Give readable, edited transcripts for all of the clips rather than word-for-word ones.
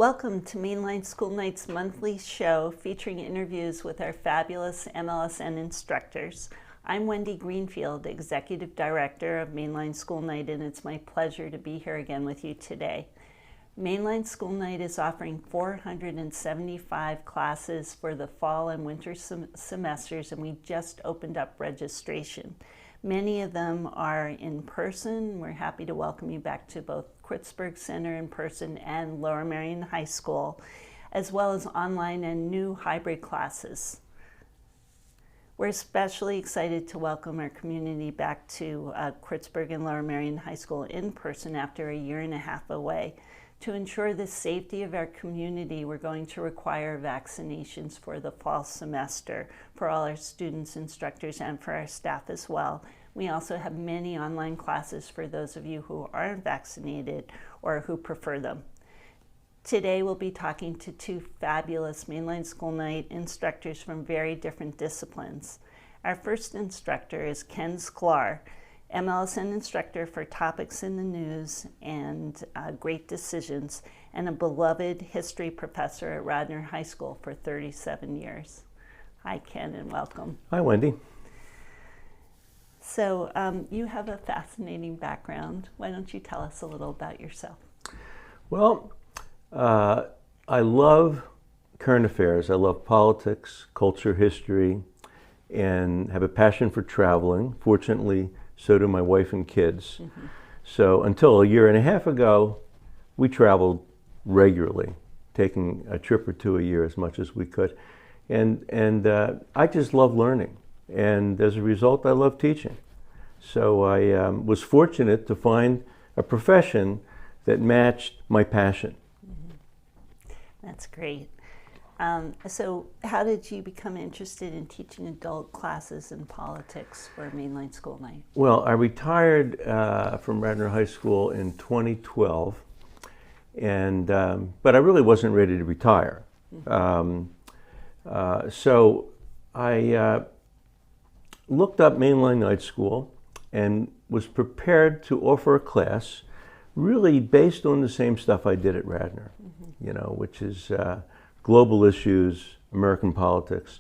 Welcome to Mainline School Night's monthly show featuring interviews with our fabulous MLSN instructors. I'm Wendy Greenfield, Executive Director of Mainline School Night, and it's my pleasure to be here again with you today. Mainline School Night is offering 475 classes for the fall and winter semesters, and we just opened up registration. Many of them are in person. We're happy to welcome you back to both Critsberg Center in person and Lower Merion High School, as well as online and new hybrid classes. We're especially excited to welcome our community back to Critsberg and Lower Merion High School in person after a year and a half away. To ensure the safety of our community, we're going to require vaccinations for the fall semester for all our students, instructors, and for our staff as well. We also have many online classes for those of you who aren't vaccinated or who prefer them. Today we'll be talking to two fabulous Mainline School Night instructors from very different disciplines. Our first instructor is Ken Sklar, MLSN instructor for Topics in the News and Great Decisions, and a beloved history professor at Radnor High School for 37 years. Hi, Ken, and welcome. Hi, Wendy. So you have a fascinating background. Why don't you tell us a little about yourself? Well, I love current affairs. I love politics, culture, history, and have a passion for traveling. Fortunately, so do my wife and kids. Mm-hmm. So until a year and a half ago, we traveled regularly, taking a trip or two a year as much as we could. And I just love learning. And as a result, I love teaching. So I was fortunate to find a profession that matched my passion. Mm-hmm. That's great. So how did you become interested in teaching adult classes in politics for Mainline School Night? Well, I retired from Radnor High School in 2012, but I really wasn't ready to retire. Mm-hmm. So I looked up Mainline Night School and was prepared to offer a class really based on the same stuff I did at Radnor, mm-hmm. Which is global issues, American politics.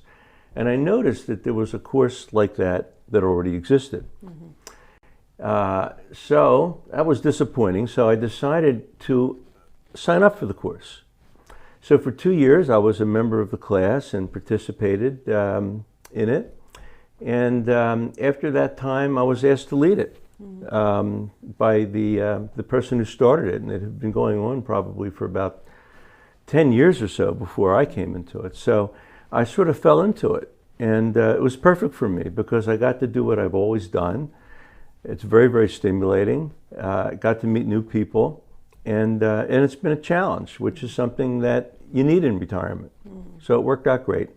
And I noticed that there was a course like that already existed. Mm-hmm. So that was disappointing. So I decided to sign up for the course. So for 2 years, I was a member of the class and participated in it. And after that time, I was asked to lead it by the person who started it. And it had been going on probably for about 10 years or so before I came into it. So I sort of fell into it. And it was perfect for me because I got to do what I've always done. It's very, very stimulating. I got to meet new people. And it's been a challenge, which is something that you need in retirement. So it worked out great.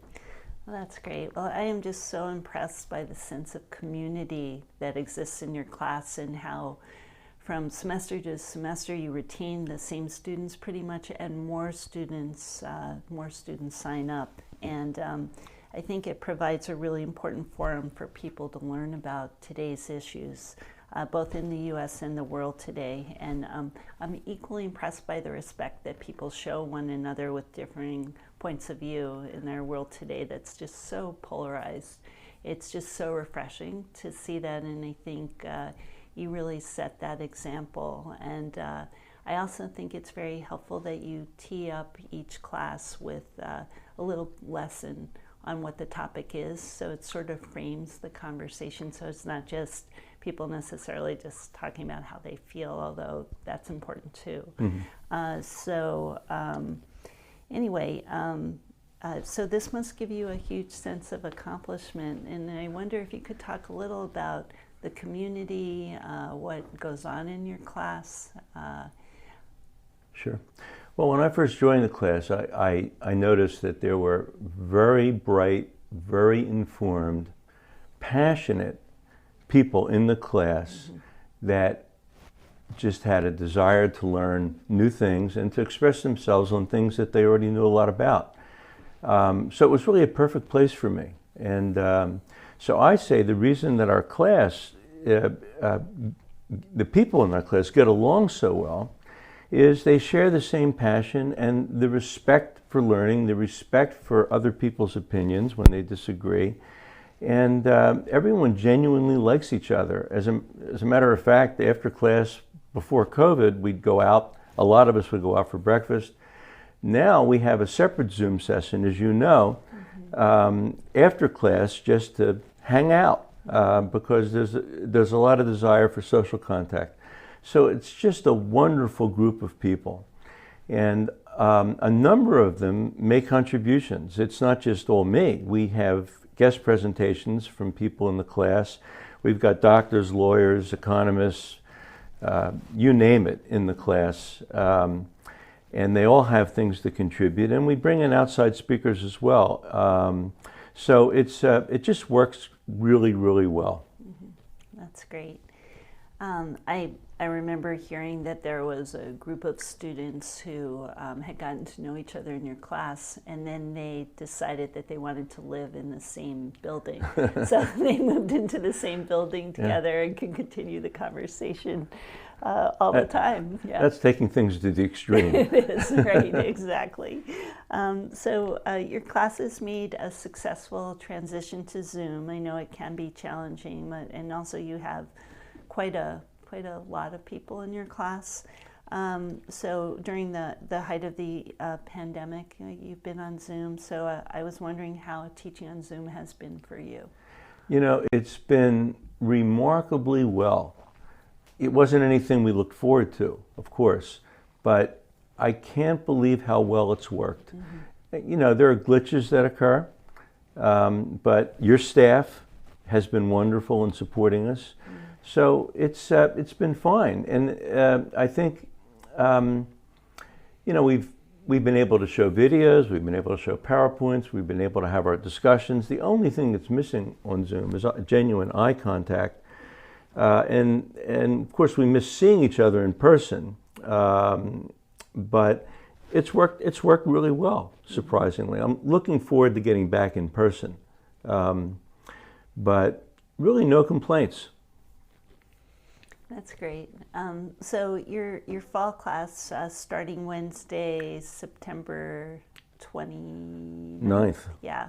Well, that's great. Well, I am just so impressed by the sense of community that exists in your class and how from semester to semester you retain the same students pretty much, and more students sign up. And I think it provides a really important forum for people to learn about today's issues, both in the U.S. and the world today. And I'm equally impressed by the respect that people show one another with differing points of view in our world today that's just so polarized. It's just so refreshing to see that, and I think you really set that example. And I also think it's very helpful that you tee up each class with a little lesson on what the topic is, so it sort of frames the conversation, so it's not just people necessarily just talking about how they feel, although that's important too. Mm-hmm. So this must give you a huge sense of accomplishment, and I wonder if you could talk a little about the community, what goes on in your class. Sure. Well, when I first joined the class, I noticed that there were very bright, very informed, passionate people in the class mm-hmm. that just had a desire to learn new things and to express themselves on things that they already knew a lot about. So it was really a perfect place for me. And so I say the reason that our class, the people in our class get along so well is they share the same passion and the respect for learning, the respect for other people's opinions when they disagree. And everyone genuinely likes each other. As a matter of fact, after class, before COVID, we'd go out. A lot of us would go out for breakfast. Now we have a separate Zoom session, as you know, after class, just to hang out because there's a lot of desire for social contact. So it's just a wonderful group of people. And a number of them make contributions. It's not just all me. We have guest presentations from people in the class. We've got doctors, lawyers, economists, you name it in the class. And they all have things to contribute. And we bring in outside speakers as well. So it just works really, really well. That's great. I remember hearing that there was a group of students who had gotten to know each other in your class, and then they decided that they wanted to live in the same building. So they moved into the same building together and can continue the conversation all the time. Yeah. That's taking things to the extreme. It is, right, exactly. So your classes made a successful transition to Zoom. I know it can be challenging, and also you have quite a lot of people in your class. So during the height of the pandemic, you've been on Zoom. So I was wondering how teaching on Zoom has been for you. You know, it's been remarkably well. It wasn't anything we looked forward to, of course, but I can't believe how well it's worked. You know, there are glitches that occur, but your staff has been wonderful in supporting us. So it's been fine, and I think you know we've been able to show videos, we've been able to show PowerPoints, we've been able to have our discussions. The only thing that's missing on Zoom is genuine eye contact, and of course we miss seeing each other in person. But it's worked really well, surprisingly. I'm looking forward to getting back in person, but really no complaints. That's great. So your fall class starting Wednesday, September 29th. Yeah,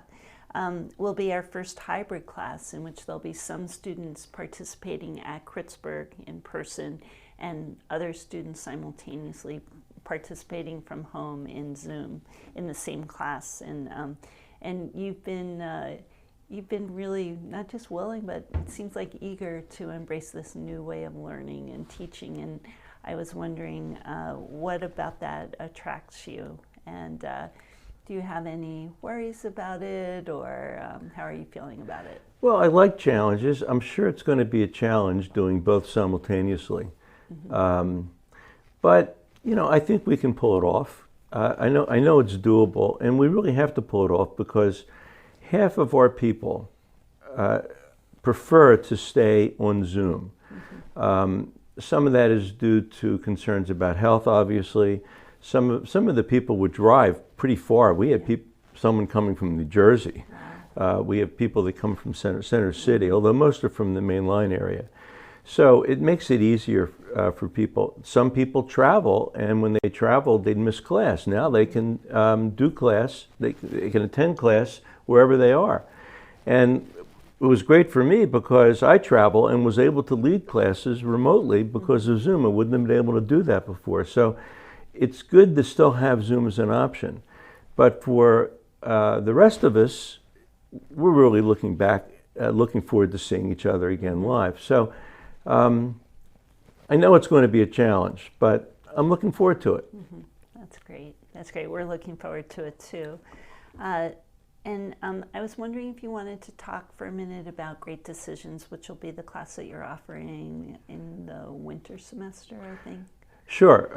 will be our first hybrid class in which there'll be some students participating at Critsberg in person and other students simultaneously participating from home in Zoom in the same class. And you've been really not just willing, but it seems like eager to embrace this new way of learning and teaching. And I was wondering what about that attracts you? And do you have any worries about it, or how are you feeling about it? Well, I like challenges. I'm sure it's going to be a challenge doing both simultaneously. But, you know, I think we can pull it off. I know it's doable, and we really have to pull it off because half of our people prefer to stay on Zoom. Some of that is due to concerns about health, obviously. Some of the people would drive pretty far. We had someone coming from New Jersey. We have people that come from Center City, although most are from the main line area. So it makes it easier for people. Some people travel, and when they travel, they'd miss class. Now they can do class, they can attend class wherever they are. And it was great for me because I travel and was able to lead classes remotely because of Zoom. I wouldn't have been able to do that before. So it's good to still have Zoom as an option. But for the rest of us, we're really looking forward to seeing each other again live. So I know it's going to be a challenge, but I'm looking forward to it. That's great. That's great. We're looking forward to it too. And I was wondering if you wanted to talk for a minute about Great Decisions, which will be the class that you're offering in the winter semester, I think. Sure.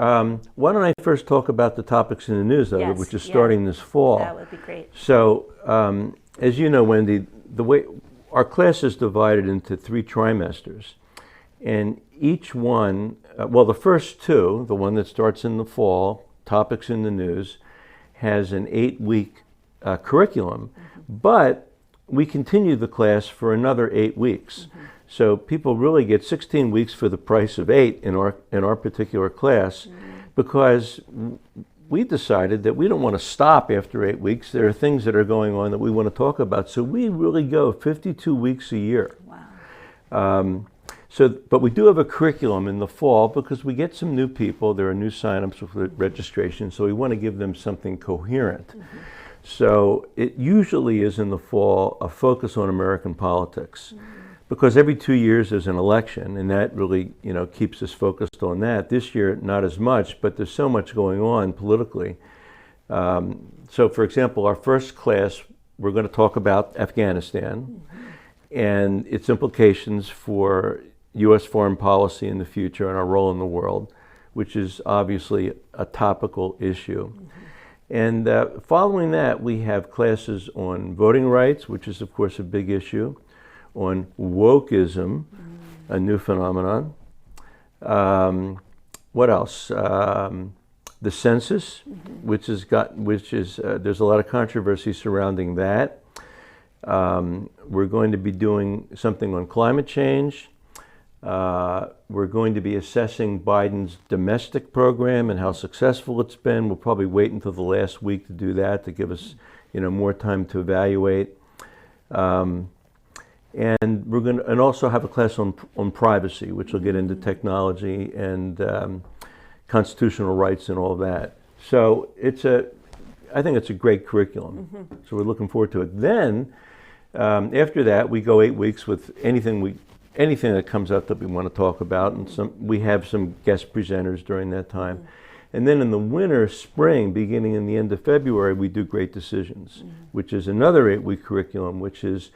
Why don't I first talk about the topics in the news, though, which is starting this fall. That would be great. So, as you know, Wendy, the way our class is divided into 3 trimesters, and each one, well, the first 2, the one that starts in the fall, topics in the news, has an 8-week curriculum, but we continue the class for another 8 weeks. So people really get 16 weeks for the price of 8 in our particular class, because we decided that we don't want to stop after 8 weeks. There are things that are going on that we want to talk about. So we really go 52 weeks a year. Wow. But we do have a curriculum in the fall because we get some new people. There are new signups with registration, so we want to give them something coherent. Mm-hmm. So it usually is in the fall a focus on American politics. Mm-hmm. Because every 2 years there's an election, and that really, keeps us focused on that. This year, not as much, but there's so much going on politically. So, for example, our first class, we're going to talk about Afghanistan mm-hmm. and its implications for U.S. foreign policy in the future and our role in the world, which is obviously a topical issue. Mm-hmm. And following that, we have classes on voting rights, which is, of course, a big issue. On wokeism, a new phenomenon. What else? The census, there's a lot of controversy surrounding that. We're going to be doing something on climate change. We're going to be assessing Biden's domestic program and how successful it's been. We'll probably wait until the last week to do that to give us, more time to evaluate. And we're going to, and also have a class on privacy, which will get into technology and constitutional rights and all that. So I think it's a great curriculum. Mm-hmm. So we're looking forward to it. Then after that, we go 8 weeks with anything that comes up that we want to talk about, and we have some guest presenters during that time. Mm-hmm. And then in the winter, spring, beginning in the end of February, we do Great Decisions, mm-hmm. which is another 8-week curriculum, which is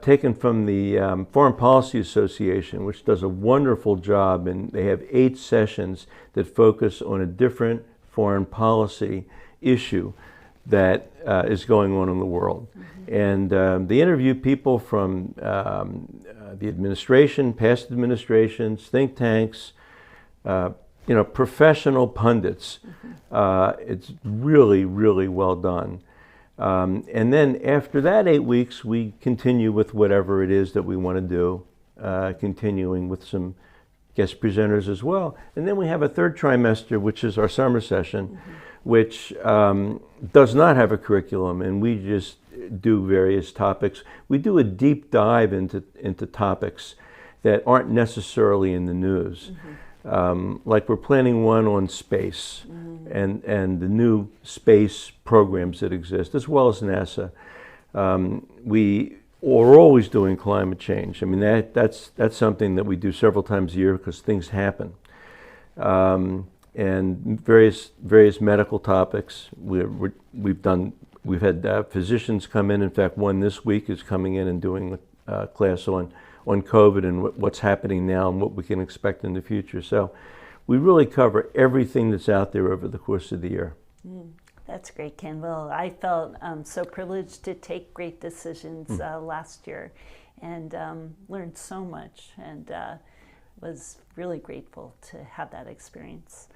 taken from the Foreign Policy Association, which does a wonderful job, and they have 8 sessions that focus on a different foreign policy issue that is going on in the world. Mm-hmm. And they interview people from the administration, past administrations, think tanks, professional pundits. Mm-hmm. It's really, really well done. And then after that 8 weeks, we continue with whatever it is that we want to do, continuing with some guest presenters as well. And then we have a third trimester, which is our summer session, mm-hmm. which does not have a curriculum, and we just do various topics. We do a deep dive into topics that aren't necessarily in the news. Mm-hmm. Like we're planning one on space mm-hmm. and the new space programs that exist, as well as NASA. We're always doing climate change. I mean, that's something that we do several times a year because things happen. And various medical topics. We've had physicians come in. In fact, one this week is coming in and doing a class on COVID and what's happening now and what we can expect in the future. So we really cover everything that's out there over the course of the year. That's great, Ken. Well, I felt so privileged to take Great Decisions last year and learned so much, and was really grateful to have that experience.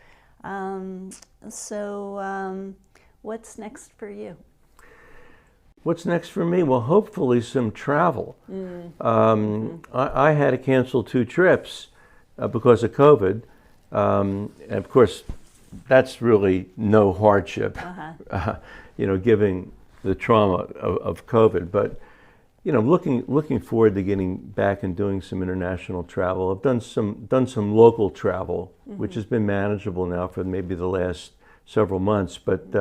So what's next for you? What's next for me? Well, hopefully some travel. I had to cancel 2 trips because of COVID. And of course, that's really no hardship, given the trauma of COVID. But, looking forward to getting back and doing some international travel. I've done some local travel, mm-hmm. which has been manageable now for maybe the last several months. But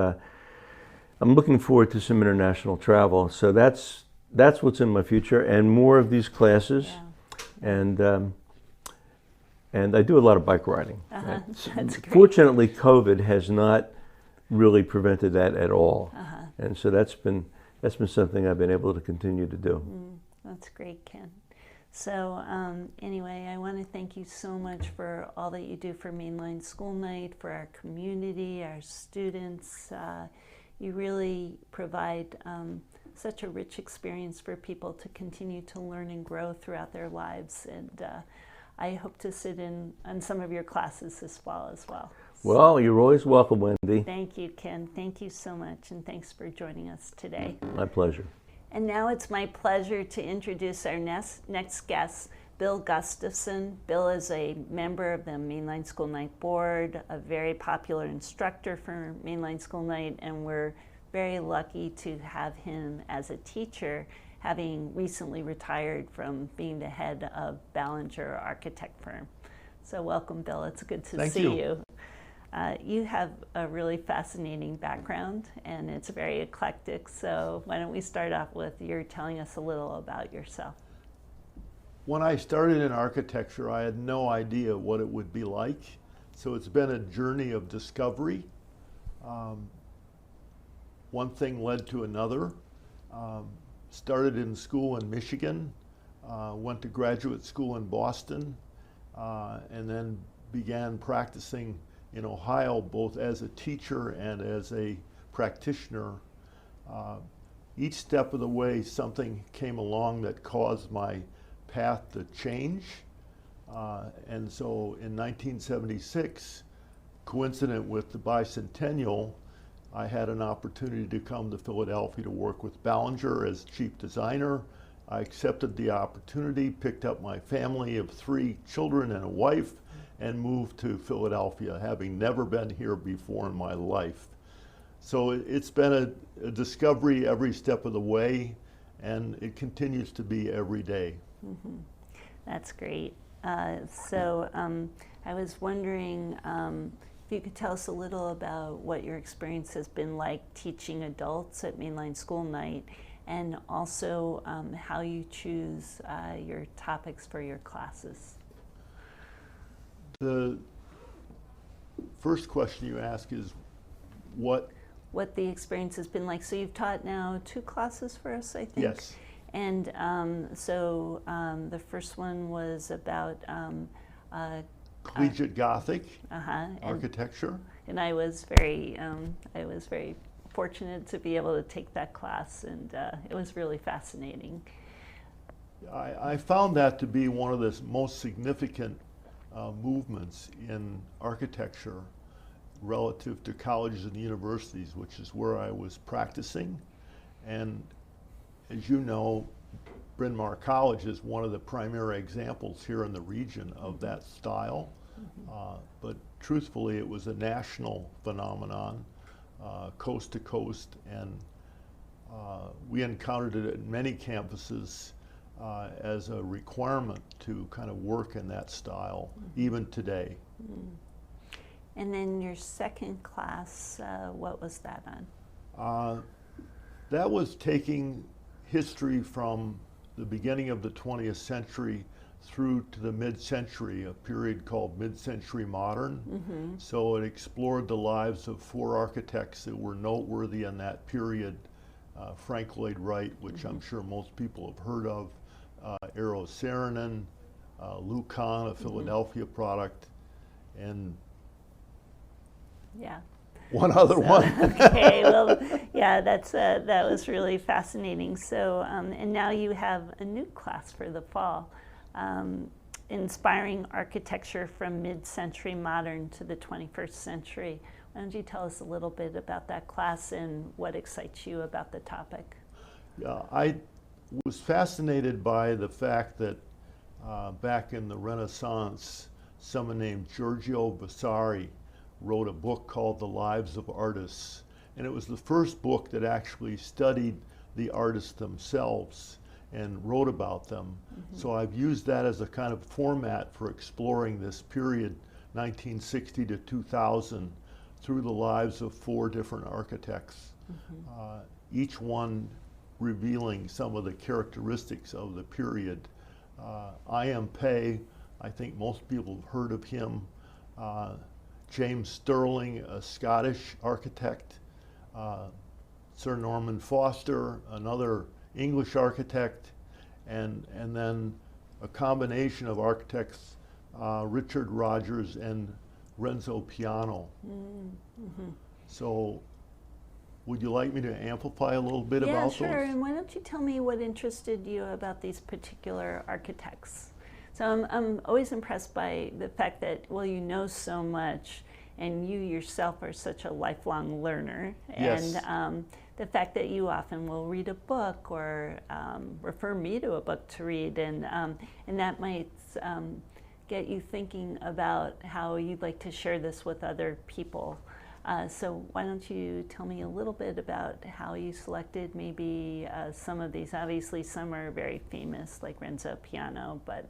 I'm looking forward to some international travel. So that's what's in my future, and more of these classes. Yeah. And I do a lot of bike riding. That's great. Fortunately, COVID has not really prevented that at all. And so that's been something I've been able to continue to do. That's great, Ken. So anyway, I want to thank you so much for all that you do for Mainline School Night, for our community, our students. You really provide such a rich experience for people to continue to learn and grow throughout their lives. And I hope to sit in on some of your classes this fall as well. Well, you're always welcome, Wendy. Thank you, Ken. Thank you so much, and thanks for joining us today. My pleasure. And now it's my pleasure to introduce our next guest, Bill Gustafson. Bill is a member of the Mainline School Night Board, a very popular instructor for Mainline School Night, and we're very lucky to have him as a teacher, having recently retired from being the head of Ballingers architect firm. So welcome, Bill. It's good to see you. You have a really fascinating background, and it's very eclectic. So why don't we start off with you telling us a little about yourself? When I started in architecture, I had no idea what it would be like. So it's been a journey of discovery. One thing led to another. Started in school in Michigan, went to graduate school in Boston, and then began practicing in Ohio, both as a teacher and as a practitioner. Each step of the way, something came along that caused my path to change. And so in 1976, coincident with the bicentennial, I had an opportunity to come to Philadelphia to work with Ballingers as chief designer. I accepted the opportunity, picked up my family of 3 children and a wife, and moved to Philadelphia, having never been here before in my life. So it's been a discovery every step of the way, and it continues to be every day. Mm-hmm. That's great. So I was wondering if you could tell us a little about what your experience has been like teaching adults at Mainline School Night, and also how you choose your topics for your classes. The first question you ask is what the experience has been like. So you've taught now 2 classes for us, I think? Yes. And so the first one was about collegiate Gothic architecture. And I was very fortunate to be able to take that class, and it was really fascinating. I found that to be one of the most significant movements in architecture relative to colleges and universities, which is where I was practicing. And as you know, Bryn Mawr College is one of the primary examples here in the region of that style. Mm-hmm. But truthfully, it was a national phenomenon, coast to coast, and we encountered it at many campuses as a requirement to kind of work in that style, even today. Mm. And then your second class, what was that on? That was taking history from the beginning of the 20th century through to the mid-century, a period called mid-century modern. Mm-hmm. So it explored the lives of 4 architects that were noteworthy in that period. Frank Lloyd Wright, which I'm sure most people have heard of, Eero Saarinen, Lou Kahn, a Philadelphia product, and one other one. Okay, well, yeah, that was really fascinating. So, and now you have a new class for the fall, Inspiring Architecture from Mid-Century Modern to the 21st Century. Why don't you tell us a little bit about that class and what excites you about the topic? Yeah, I was fascinated by the fact that back in the Renaissance, someone named Giorgio Vasari wrote a book called The Lives of Artists. And it was the first book that actually studied the artists themselves and wrote about them. Mm-hmm. So I've used that as a kind of format for exploring this period, 1960 to 2000, through the lives of 4 different architects, each one revealing some of the characteristics of the period. I.M. Pei, I think most people have heard of him. James Stirling, a Scottish architect. Sir Norman Foster, another English architect. And then a combination of architects, Richard Rogers and Renzo Piano. Mm-hmm. So would you like me to amplify a little bit about those? Yeah, sure. And why don't you tell me what interested you about these particular architects? So I'm always impressed by the fact that, well, you know so much, and you yourself are such a lifelong learner. Yes. And the fact that you often will read a book or refer me to a book to read, and that might get you thinking about how you'd like to share this with other people. So why don't you tell me a little bit about how you selected maybe some of these. Obviously some are very famous, like Renzo Piano, but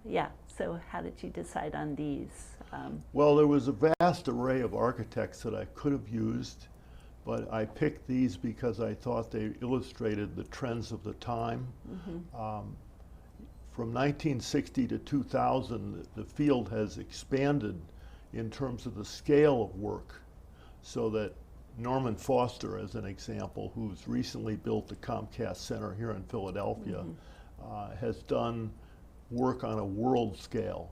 yeah, so how did you decide on these? Well, there was a vast array of architects that I could have used, but I picked these because I thought they illustrated the trends of the time. From 1960 to 2000, the field has expanded in terms of the scale of work, so that Norman Foster, as an example, who's recently built the Comcast Center here in Philadelphia, has done work on a world scale.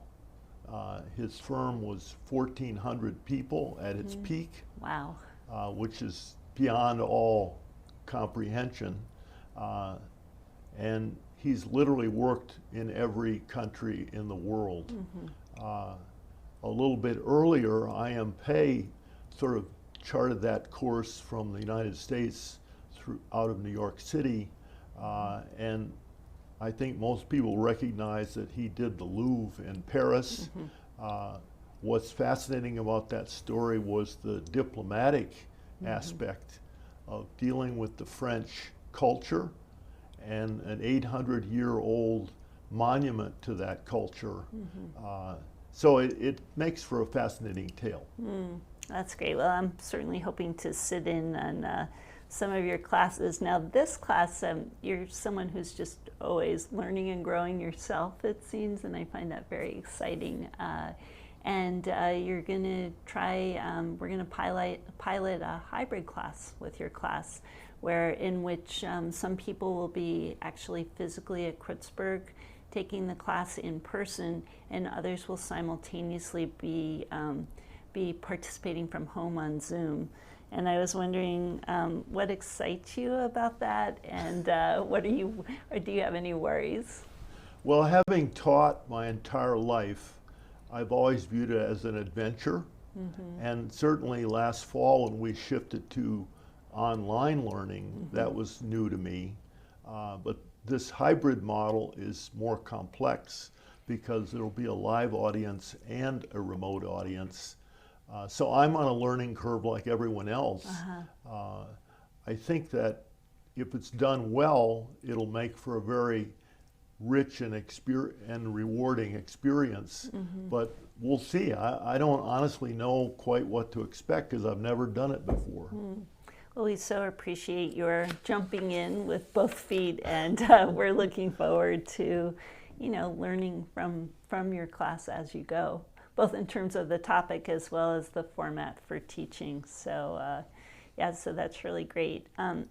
His firm was 1,400 people at its peak. Wow. Which is beyond all comprehension. And he's literally worked in every country in the world. A little bit earlier, I.M. Pei sort of charted that course from the United States through out of New York City, and I think most people recognize that he did the Louvre in Paris. What's fascinating about that story was the diplomatic aspect of dealing with the French culture and an 800-year-old monument to that culture. So it makes for a fascinating tale. That's great. Well, I'm certainly hoping to sit in on some of your classes. Now, this class, you're someone who's just always learning and growing yourself, it seems, and I find that very exciting. And you're going to try, we're going to pilot a hybrid class with your class, in which some people will be actually physically at Critsberg taking the class in person, and others will simultaneously be participating from home on Zoom. And I was wondering what excites you about that, and do you have any worries? Well, having taught my entire life, I've always viewed it as an adventure. And certainly last fall when we shifted to online learning, that was new to me. But this hybrid model is more complex because there will be a live audience and a remote audience. So I'm on a learning curve like everyone else. I think that if it's done well, it'll make for a very rich and rewarding experience. But we'll see. I don't honestly know quite what to expect because I've never done it before. Well, we so appreciate your jumping in with both feet, and we're looking forward to, learning from your class as you go, both in terms of the topic as well as the format for teaching. So, so that's really great.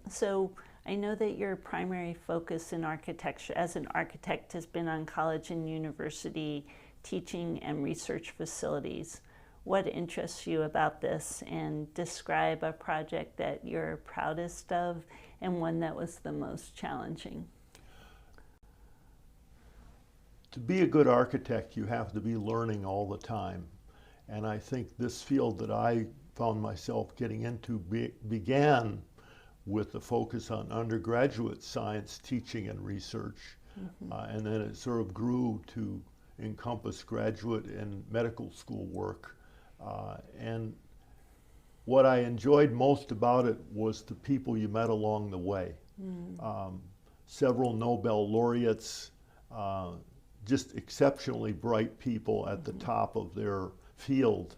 So I know that your primary focus in architecture, as an architect, has been on college and university teaching and research facilities. What interests you about this, and describe a project that you're proudest of and one that was the most challenging. To be a good architect, you have to be learning all the time. And I think this field that I found myself getting into began with the focus on undergraduate science teaching and research. And then it sort of grew to encompass graduate and medical school work. And what I enjoyed most about it was the people you met along the way. Several Nobel laureates, just exceptionally bright people at the top of their field.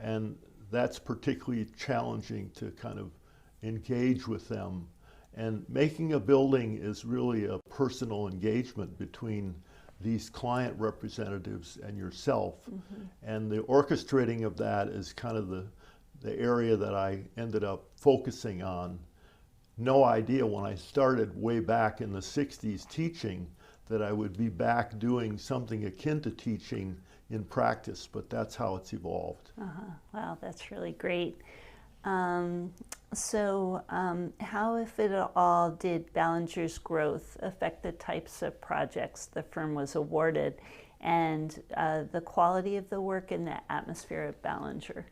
And that's particularly challenging to kind of engage with them. And making a building is really a personal engagement between these client representatives and yourself. And the orchestrating of that is kind of the area that I ended up focusing on. No idea when I started way back in the 60s teaching that I would be back doing something akin to teaching in practice, but that's how it's evolved. Wow, that's really great. How, if at all, did Ballinger's growth affect the types of projects the firm was awarded? and the quality of the work and the atmosphere at Ballinger?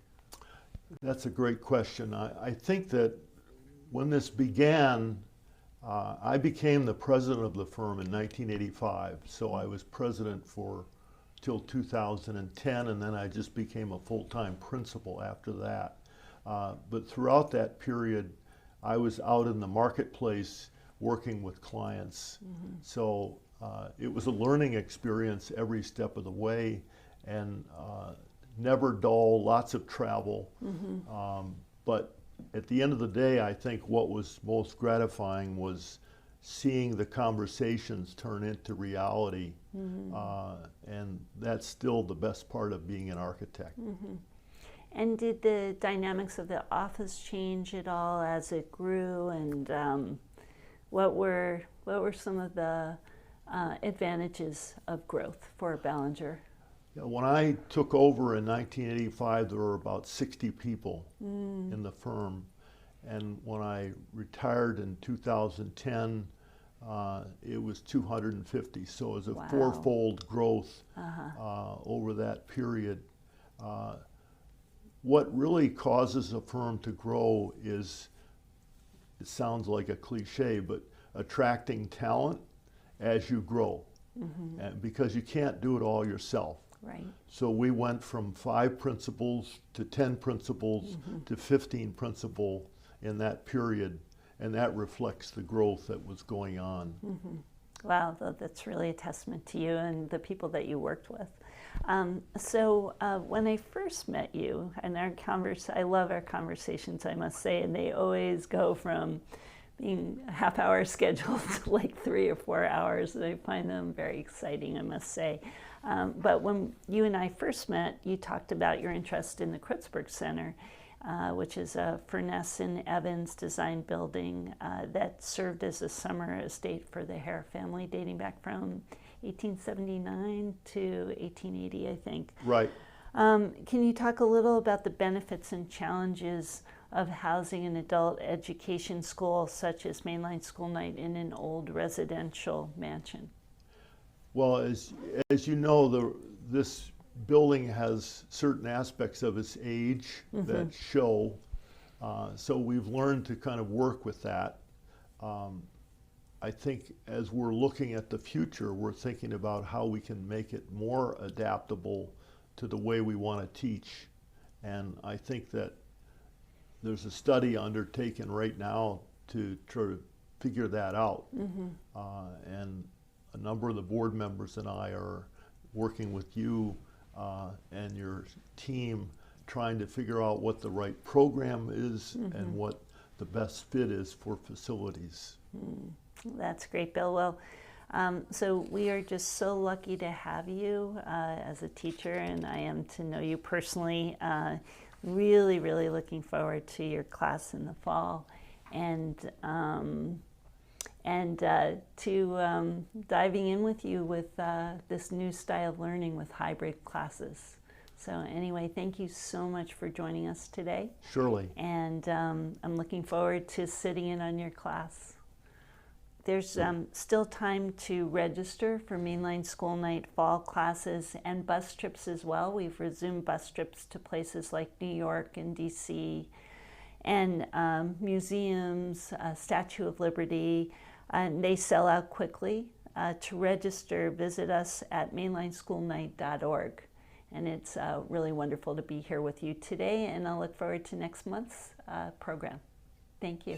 That's a great question. I think that when this began, I became the president of the firm in 1985. So I was president for till 2010, and then I just became a full-time principal after that. But throughout that period, I was out in the marketplace working with clients. So it was a learning experience every step of the way, and never dull, lots of travel. But at the end of the day, I think what was most gratifying was seeing the conversations turn into reality. And that's still the best part of being an architect. And did the dynamics of the office change at all as it grew? And what were some of the advantages of growth for Ballinger? Yeah, when I took over in 1985, there were about 60 people in the firm. And when I retired in 2010, it was 250. So it was a fourfold growth over that period. What really causes a firm to grow is, it sounds like a cliche, but attracting talent as you grow. And because you can't do it all yourself. Right. So we went from 5 principals to 10 principals to 15 principal in that period, and that reflects the growth that was going on. Wow, that's really a testament to you and the people that you worked with. So when I first met you, and I love our conversations, I must say, and they always go from being half-hour scheduled to like 3 or 4 hours, and I find them very exciting, I must say. But when you and I first met, you talked about your interest in the Critsberg Center, which is a Furness and Evans design building that served as a summer estate for the Hare family dating back from 1879 to 1880, I think. Right. Can you talk a little about the benefits and challenges of housing an adult education school such as Mainline School Night in an old residential mansion? Well, as you know, this building has certain aspects of its age that show. So we've learned to kind of work with that. I think as we're looking at the future, we're thinking about how we can make it more adaptable to the way we want to teach. And I think that there's a study undertaken right now to try to figure that out. And a number of the board members and I are working with you and your team, trying to figure out what the right program is and what the best fit is for facilities. That's great, Bill. Well, so we are just so lucky to have you as a teacher, and I am to know you personally. Really, really looking forward to your class in the fall, and to diving in with you with this new style of learning with hybrid classes. So anyway, thank you so much for joining us today. Surely. And I'm looking forward to sitting in on your class. There's still time to register for Mainline School Night fall classes and bus trips as well. We've resumed bus trips to places like New York and DC, and museums, Statue of Liberty, and they sell out quickly. To register, visit us at mainlineschoolnight.org. And it's really wonderful to be here with you today, and I'll look forward to next month's program. Thank you.